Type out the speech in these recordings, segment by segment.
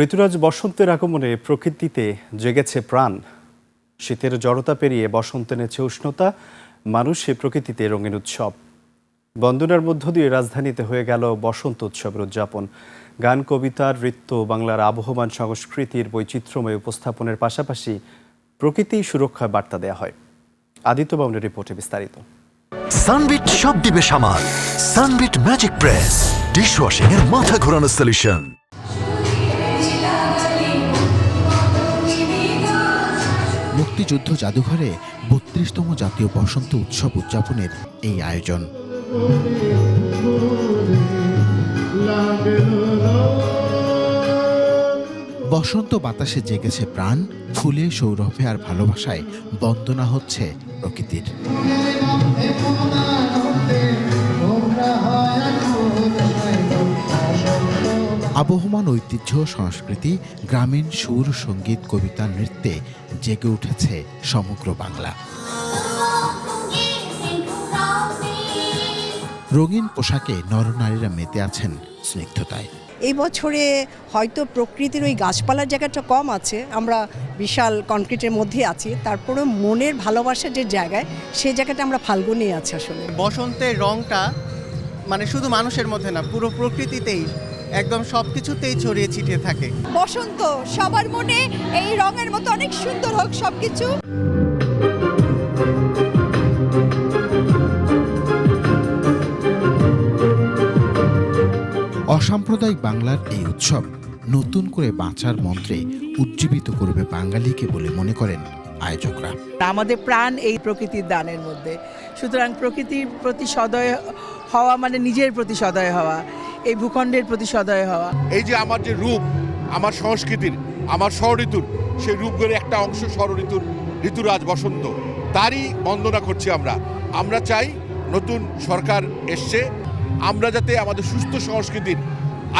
ঋতুরাজ বসন্তের আগমনে প্রকৃতিতে জেগেছে প্রাণ। শীতের জড়তা পেরিয়ে বসন্ত এনেছে উষ্ণতা, মানুষে প্রকৃতিতে রঙিন উৎসব। বন্দনার মধ্য দিয়ে রাজধানীতে হয়ে গেল বসন্ত উৎসবের উদযাপন। গান, কবিতা, নৃত্য, বাংলার আবহমান সংস্কৃতির বৈচিত্র্যময় উপস্থাপনের পাশাপাশি প্রকৃতি সুরক্ষার বার্তা দেওয়া হয়। আদিত্য বাউনের রিপোর্টে বিস্তারিত। সানবিট সব দিবে সামাল। সানবিট ম্যাজিক প্রেস ডিশওয়াশিং এর মাথা ঘোরানো সলিউশন। মুক্তিযুদ্ধ জাদুঘরে ৩২তম জাতীয় বসন্ত উৎসব উদযাপনের এই আয়োজন। বসন্ত বাতাসে জেগেছে প্রাণ, ফুলে সৌরভে আর ভালোবাসায় বন্দনা হচ্ছে প্রকৃতির। আবহমান ঐতিহ্য, সংস্কৃতি, গ্রামীণ সুর, সঙ্গীত, কবিতা, নৃত্যে জেগে উঠেছে সমগ্র বাংলা। রঙিন পোশাকে নরনারীরা মেতে আছেন স্নিগ্ধতায়। এই বছরে হয়তো প্রকৃতির ওই গাছপালার জায়গাটা কম আছে, আমরা বিশাল কনক্রিটের মধ্যে আছি, তারপরে মনের ভালোবাসার যে জায়গায় সেই জায়গাটা আমরা ফাল্গুনে আছি। আসলে বসন্তের রংটা মানে শুধু মানুষের মধ্যে না, পুরো প্রকৃতিতেই একদম সবকিছুতেই ছড়িয়ে ছিটিয়ে থাকে। বসন্ত সবার মনে এই রঙের মতো অনেক সুন্দর হোক সবকিছু। অসাম্প্রদায়িক বাংলার এই উৎসব নতুন করে বাঁচার মন্ত্রে উজ্জীবিত করবে বাঙালিকে বলে মনে করেন আয়োজকরা। আমাদের প্রাণ এই প্রকৃতির দানের মধ্যে, সুতরাং প্রকৃতির প্রতি সদয় হওয়া মানে নিজের প্রতি সদয় হওয়া, এই ভূখণ্ডের প্রতি সদয় হওয়া। এই যে আমার যে রূপ, আমার সংস্কৃতির, আমার ষড়ঋতুর, সেই রূপগুলোর একটা অংশ ষড়ঋতুর ঋতুরাজ বসন্ত, তারই বন্দনা করছি আমরা চাই নতুন সরকার এসছে, আমরা যাতে আমাদের সুস্থ সংস্কৃতির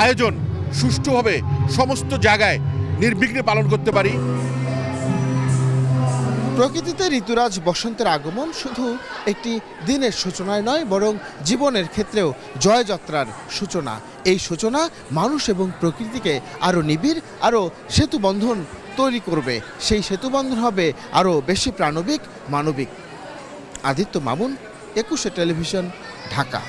আয়োজন সুষ্ঠুভাবে সমস্ত জায়গায় নির্বিঘ্নে পালন করতে পারি। প্রকৃতিতে ঋতুরাজ বসন্তের আগমন শুধু একটি দিনের সূচনায় নয়, বরং জীবনের ক্ষেত্রেও জয়যাত্রার সূচনা। এই সূচনা মানুষ এবং প্রকৃতিকে আরও নিবিড়, আরও সেতুবন্ধন তৈরি করবে। সেই সেতুবন্ধন হবে আরও বেশি প্রাণবিক, মানবিক। আদিত্য মামুন, ২১শে টেলিভিশন, ঢাকা।